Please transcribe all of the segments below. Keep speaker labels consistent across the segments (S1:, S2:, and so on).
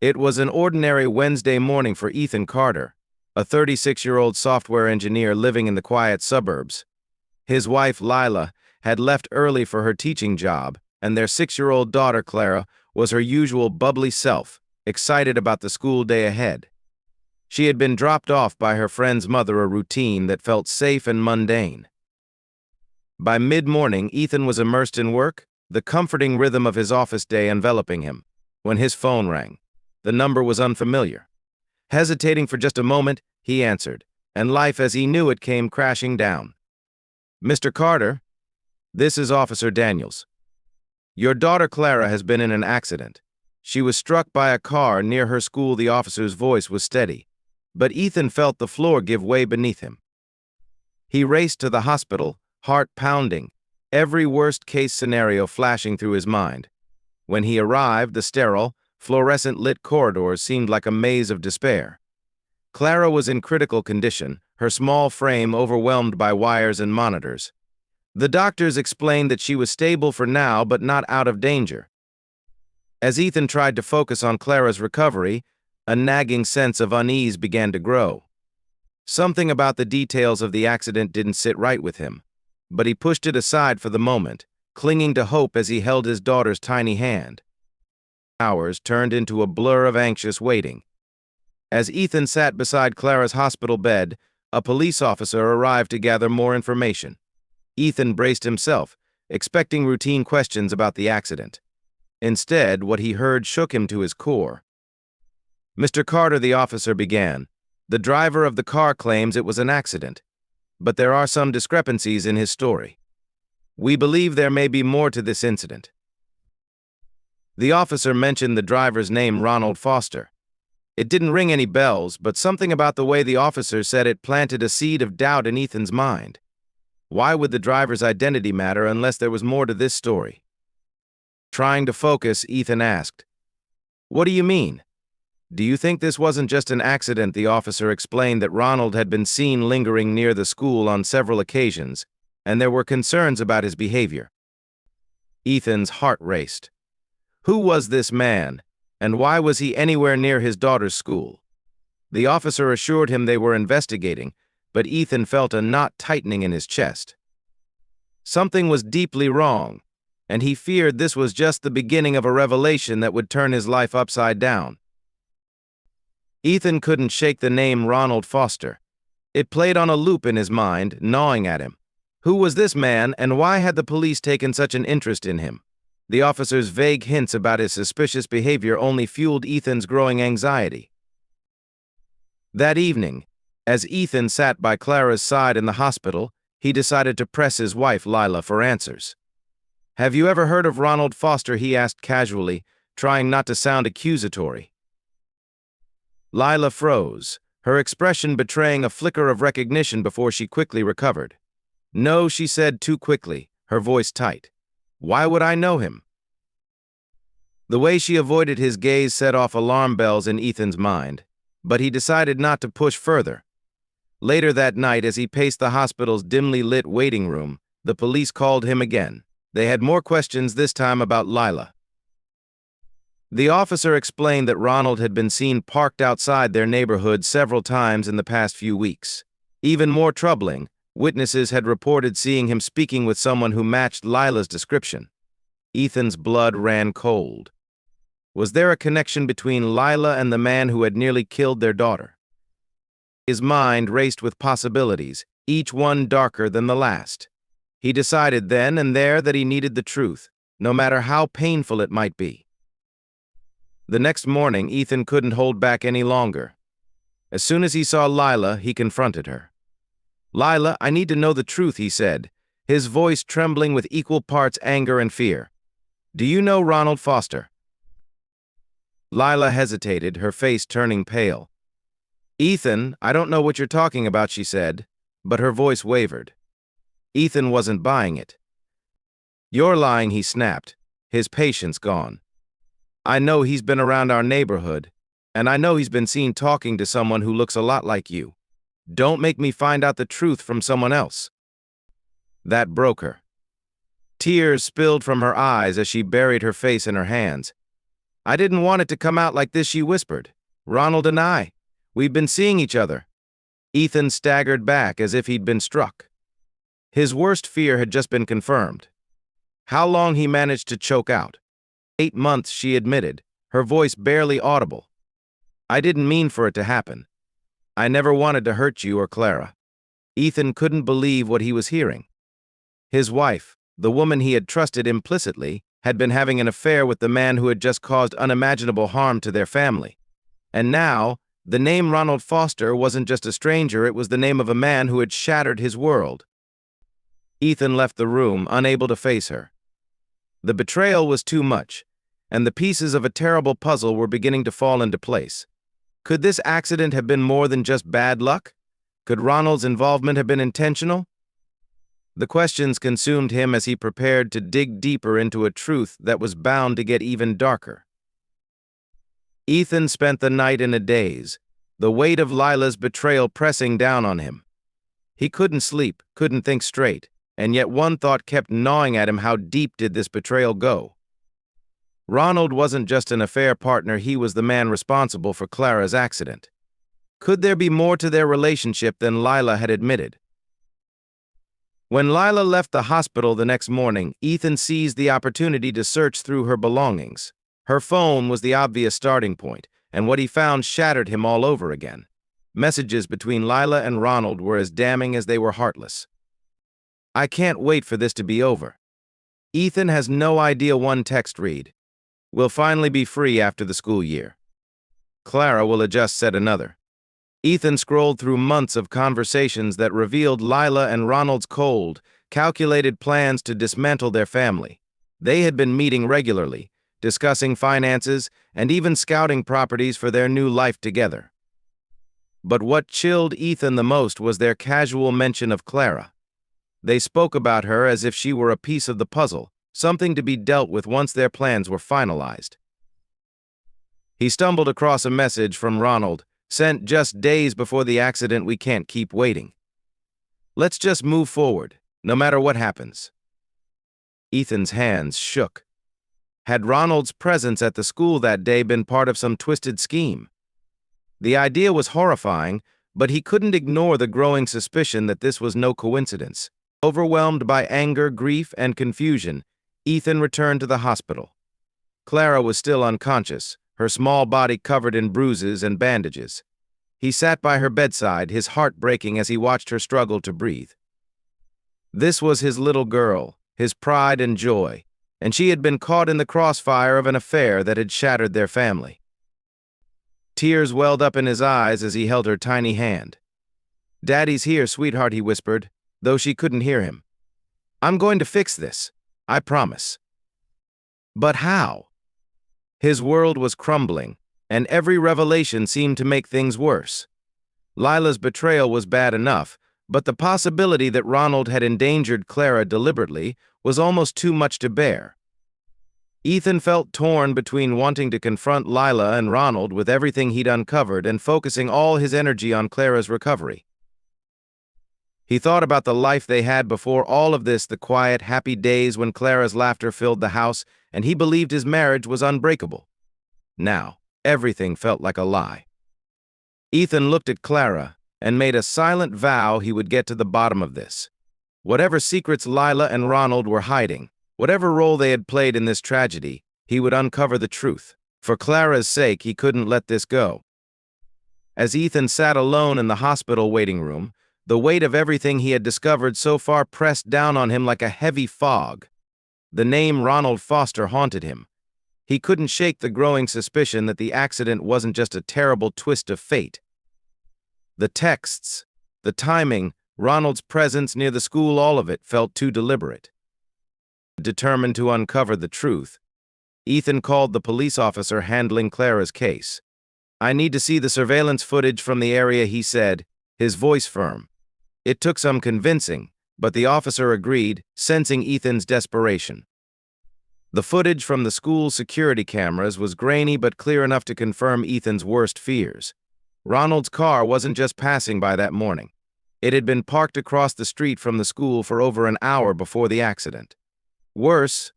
S1: It was an ordinary Wednesday morning for Ethan Carter, a 36-year-old software engineer living in the quiet suburbs. His wife, Lila, had left early for her teaching job, and their 6-year-old daughter, Clara, was her usual bubbly self, excited about the school day ahead. She had been dropped off by her friend's mother, a routine that felt safe and mundane. By mid-morning, Ethan was immersed in work, the comforting rhythm of his office day enveloping him, when his phone rang. The number was unfamiliar. Hesitating for just a moment, he answered, and life as he knew it came crashing down. "Mr. Carter, this is Officer Daniels. Your daughter Clara has been in an accident. She was struck by a car near her school." The officer's voice was steady, but Ethan felt the floor give way beneath him. He raced to the hospital, heart pounding, every worst-case scenario flashing through his mind. When he arrived, the sterile, fluorescent-lit corridors seemed like a maze of despair. Clara was in critical condition, her small frame overwhelmed by wires and monitors. The doctors explained that she was stable for now but not out of danger. As Ethan tried to focus on Clara's recovery, a nagging sense of unease began to grow. Something about the details of the accident didn't sit right with him, but he pushed it aside for the moment, clinging to hope as he held his daughter's tiny hand. Hours turned into a blur of anxious waiting. As Ethan sat beside Clara's hospital bed, a police officer arrived to gather more information. Ethan braced himself, expecting routine questions about the accident. Instead, what he heard shook him to his core. "Mr. Carter," the officer began, "the driver of the car claims it was an accident, but there are some discrepancies in his story. We believe there may be more to this incident." The officer mentioned the driver's name, Ronald Foster. It didn't ring any bells, but something about the way the officer said it planted a seed of doubt in Ethan's mind. Why would the driver's identity matter unless there was more to this story? Trying to focus, Ethan asked, "What do you mean? Do you think this wasn't just an accident?" The officer explained that Ronald had been seen lingering near the school on several occasions, and there were concerns about his behavior. Ethan's heart raced. Who was this man, and why was he anywhere near his daughter's school? The officer assured him they were investigating, but Ethan felt a knot tightening in his chest. Something was deeply wrong, and he feared this was just the beginning of a revelation that would turn his life upside down. Ethan couldn't shake the name Ronald Foster. It played on a loop in his mind, gnawing at him. Who was this man, and why had the police taken such an interest in him? The officer's vague hints about his suspicious behavior only fueled Ethan's growing anxiety. That evening, as Ethan sat by Clara's side in the hospital, he decided to press his wife, Lila, for answers. "Have you ever heard of Ronald Foster?" he asked casually, trying not to sound accusatory. Lila froze, her expression betraying a flicker of recognition before she quickly recovered. "No," she said too quickly, her voice tight. "Why would I know him?" The way she avoided his gaze set off alarm bells in Ethan's mind, but he decided not to push further. Later that night, as he paced the hospital's dimly lit waiting room, the police called him again. They had more questions, this time about Lila. The officer explained that Ronald had been seen parked outside their neighborhood several times in the past few weeks. Even more troubling, witnesses had reported seeing him speaking with someone who matched Lila's description. Ethan's blood ran cold. Was there a connection between Lila and the man who had nearly killed their daughter? His mind raced with possibilities, each one darker than the last. He decided then and there that he needed the truth, no matter how painful it might be. The next morning, Ethan couldn't hold back any longer. As soon as he saw Lila, he confronted her. "Lila, I need to know the truth," he said, his voice trembling with equal parts anger and fear. "Do you know Ronald Foster?" Lila hesitated, her face turning pale. "Ethan, I don't know what you're talking about," she said, but her voice wavered. Ethan wasn't buying it. "You're lying," he snapped, his patience gone. "I know he's been around our neighborhood, and I know he's been seen talking to someone who looks a lot like you. Don't make me find out the truth from someone else." That broke her. Tears spilled from her eyes as she buried her face in her hands. I didn't want it to come out like this, she whispered. Ronald and I, we've been seeing each other. Ethan staggered back as if he'd been struck. His worst fear had just been confirmed. How long he managed to choke out. 8 months, she admitted, her voice barely audible. I didn't mean for it to happen. I never wanted to hurt you or Clara. Ethan couldn't believe what he was hearing. His wife, the woman he had trusted implicitly, had been having an affair with the man who had just caused unimaginable harm to their family. And now, the name Ronald Foster wasn't just a stranger, it was the name of a man who had shattered his world. Ethan left the room, unable to face her. The betrayal was too much, and the pieces of a terrible puzzle were beginning to fall into place. Could this accident have been more than just bad luck? Could Ronald's involvement have been intentional? The questions consumed him as he prepared to dig deeper into a truth that was bound to get even darker. Ethan spent the night in a daze, the weight of Lila's betrayal pressing down on him. He couldn't sleep, couldn't think straight, and yet one thought kept gnawing at him: how deep did this betrayal go? Ronald wasn't just an affair partner, he was the man responsible for Clara's accident. Could there be more to their relationship than Lila had admitted? When Lila left the hospital the next morning, Ethan seized the opportunity to search through her belongings. Her phone was the obvious starting point, and what he found shattered him all over again. Messages between Lila and Ronald were as damning as they were heartless. I can't wait for this to be over. Ethan has no idea, one text read. We'll finally be free after the school year. Clara will adjust, said another. Ethan scrolled through months of conversations that revealed Lila and Ronald's cold, calculated plans to dismantle their family. They had been meeting regularly, discussing finances, and even scouting properties for their new life together. But what chilled Ethan the most was their casual mention of Clara. They spoke about her as if she were a piece of the puzzle, something to be dealt with once their plans were finalized. He stumbled across a message from Ronald, sent just days before the accident. We can't keep waiting. Let's just move forward, no matter what happens. Ethan's hands shook. Had Ronald's presence at the school that day been part of some twisted scheme? The idea was horrifying, but he couldn't ignore the growing suspicion that this was no coincidence. Overwhelmed by anger, grief, and confusion, Ethan returned to the hospital. Clara was still unconscious, her small body covered in bruises and bandages. He sat by her bedside, his heart breaking as he watched her struggle to breathe. This was his little girl, his pride and joy, and she had been caught in the crossfire of an affair that had shattered their family. Tears welled up in his eyes as he held her tiny hand. Daddy's here, sweetheart, he whispered, though she couldn't hear him. I'm going to fix this, I promise. But how? His world was crumbling, and every revelation seemed to make things worse. Lila's betrayal was bad enough, but the possibility that Ronald had endangered Clara deliberately was almost too much to bear. Ethan felt torn between wanting to confront Lila and Ronald with everything he'd uncovered and focusing all his energy on Clara's recovery. He thought about the life they had before all of this, the quiet, happy days when Clara's laughter filled the house, and he believed his marriage was unbreakable. Now, everything felt like a lie. Ethan looked at Clara and made a silent vow he would get to the bottom of this. Whatever secrets Lila and Ronald were hiding, whatever role they had played in this tragedy, he would uncover the truth. For Clara's sake, he couldn't let this go. As Ethan sat alone in the hospital waiting room, the weight of everything he had discovered so far pressed down on him like a heavy fog. The name Ronald Foster haunted him. He couldn't shake the growing suspicion that the accident wasn't just a terrible twist of fate. The texts, the timing, Ronald's presence near the school, all of it felt too deliberate. Determined to uncover the truth, Ethan called the police officer handling Clara's case. I need to see the surveillance footage from the area, he said, his voice firm. It took some convincing, but the officer agreed, sensing Ethan's desperation. The footage from the school's security cameras was grainy but clear enough to confirm Ethan's worst fears. Ronald's car wasn't just passing by that morning. It had been parked across the street from the school for over an hour before the accident. Worse,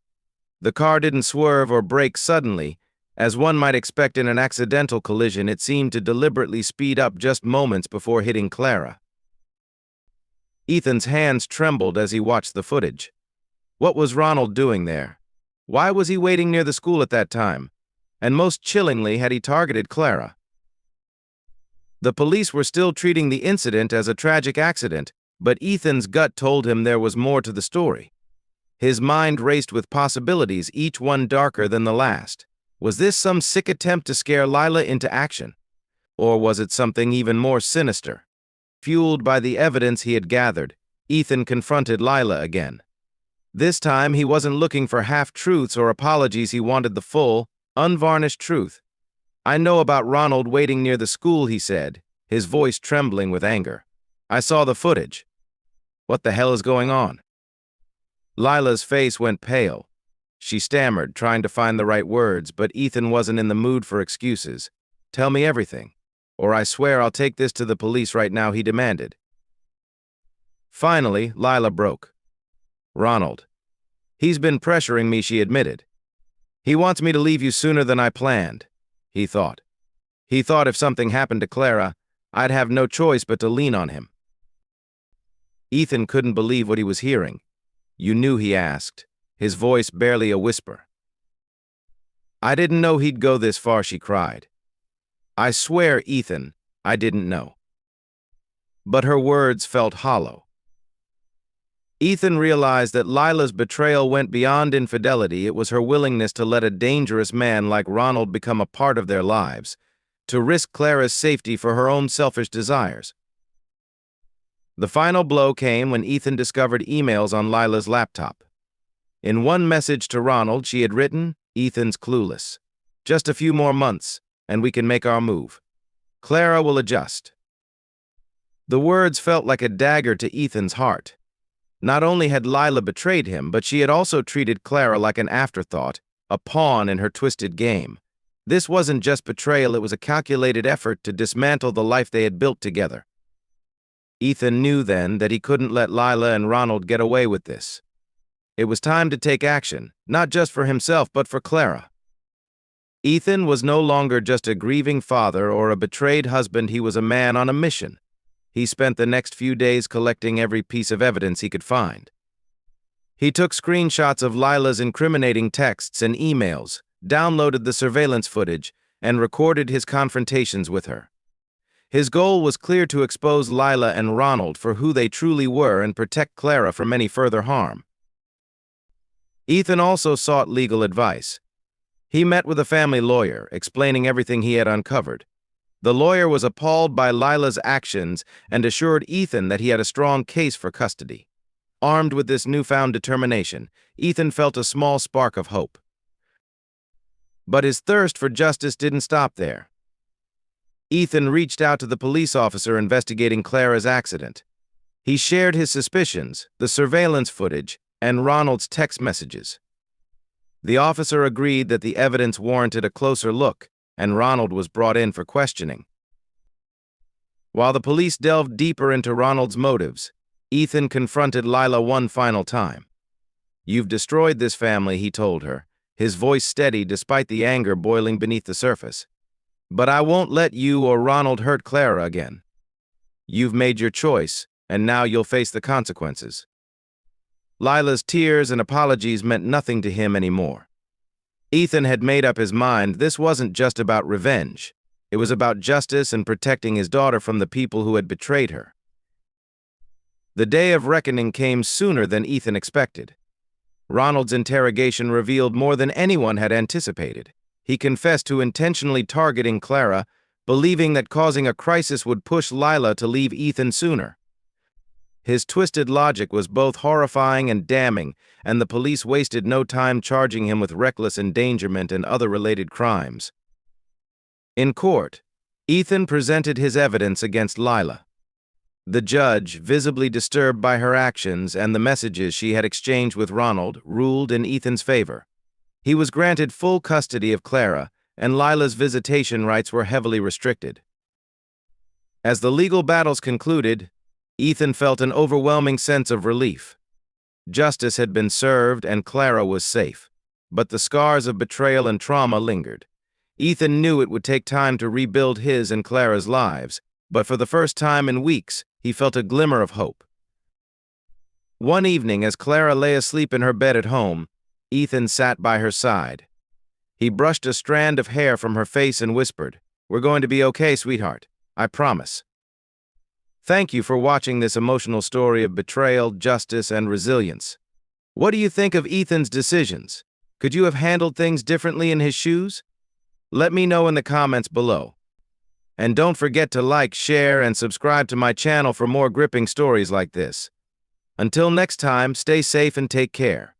S1: the car didn't swerve or brake suddenly, As one might expect in an accidental collision, it seemed to deliberately speed up just moments before hitting Clara. Ethan's hands trembled as he watched the footage. What was Ronald doing there? Why was he waiting near the school at that time? And most chillingly, had he targeted Clara? The police were still treating the incident as a tragic accident, but Ethan's gut told him there was more to the story. His mind raced with possibilities, each one darker than the last. Was this some sick attempt to scare Lila into action? Or was it something even more sinister? Fueled by the evidence he had gathered, Ethan confronted Lila again. This time, he wasn't looking for half-truths or apologies. He wanted the full, unvarnished truth. "I know about Ronald waiting near the school," he said, his voice trembling with anger. "I saw the footage. What the hell is going on?" Lila's face went pale. She stammered, trying to find the right words, but Ethan wasn't in the mood for excuses. "Tell me everything, or I swear I'll take this to the police right now," he demanded. Finally, Lila broke. "Ronald. He's been pressuring me," she admitted. "He wants me to leave you sooner than I planned," he thought. He thought if something happened to Clara, I'd have no choice but to lean on him. Ethan couldn't believe what he was hearing. "You knew?" he asked, his voice barely a whisper. "I didn't know he'd go this far," she cried. "I swear, Ethan, I didn't know." But her words felt hollow. Ethan realized that Lila's betrayal went beyond infidelity. It was her willingness to let a dangerous man like Ronald become a part of their lives, to risk Clara's safety for her own selfish desires. The final blow came when Ethan discovered emails on Lila's laptop. In one message to Ronald, she had written, "Ethan's clueless. Just a few more months, and we can make our move. Clara will adjust." The words felt like a dagger to Ethan's heart. Not only had Lila betrayed him, but she had also treated Clara like an afterthought, a pawn in her twisted game. This wasn't just betrayal, it was a calculated effort to dismantle the life they had built together. Ethan knew then that he couldn't let Lila and Ronald get away with this. It was time to take action, not just for himself, but for Clara. Ethan was no longer just a grieving father or a betrayed husband. He was a man on a mission. He spent the next few days collecting every piece of evidence he could find. He took screenshots of Lila's incriminating texts and emails, downloaded the surveillance footage, and recorded his confrontations with her. His goal was clear: to expose Lila and Ronald for who they truly were and protect Clara from any further harm. Ethan also sought legal advice. He met with a family lawyer, explaining everything he had uncovered. The lawyer was appalled by Lila's actions and assured Ethan that he had a strong case for custody. Armed with this newfound determination, Ethan felt a small spark of hope. But his thirst for justice didn't stop there. Ethan reached out to the police officer investigating Clara's accident. He shared his suspicions, the surveillance footage, and Ronald's text messages. The officer agreed that the evidence warranted a closer look, and Ronald was brought in for questioning. While the police delved deeper into Ronald's motives, Ethan confronted Lila one final time. "You've destroyed this family," he told her, his voice steady despite the anger boiling beneath the surface. "But I won't let you or Ronald hurt Clara again. You've made your choice, and now you'll face the consequences." Lila's tears and apologies meant nothing to him anymore. Ethan had made up his mind. This wasn't just about revenge. It was about justice and protecting his daughter from the people who had betrayed her. The day of reckoning came sooner than Ethan expected. Ronald's interrogation revealed more than anyone had anticipated. He confessed to intentionally targeting Clara, believing that causing a crisis would push Lila to leave Ethan sooner. His twisted logic was both horrifying and damning, and the police wasted no time charging him with reckless endangerment and other related crimes. In court, Ethan presented his evidence against Lila. The judge, visibly disturbed by her actions and the messages she had exchanged with Ronald, ruled in Ethan's favor. He was granted full custody of Clara, and Lila's visitation rights were heavily restricted. As the legal battles concluded, Ethan felt an overwhelming sense of relief. Justice had been served and Clara was safe, but the scars of betrayal and trauma lingered. Ethan knew it would take time to rebuild his and Clara's lives, but for the first time in weeks, he felt a glimmer of hope. One evening, as Clara lay asleep in her bed at home, Ethan sat by her side. He brushed a strand of hair from her face and whispered, "We're going to be okay, sweetheart. I promise." Thank you for watching this emotional story of betrayal, justice, and resilience. What do you think of Ethan's decisions? Could you have handled things differently in his shoes? Let me know in the comments below. And don't forget to like, share, and subscribe to my channel for more gripping stories like this. Until next time, stay safe and take care.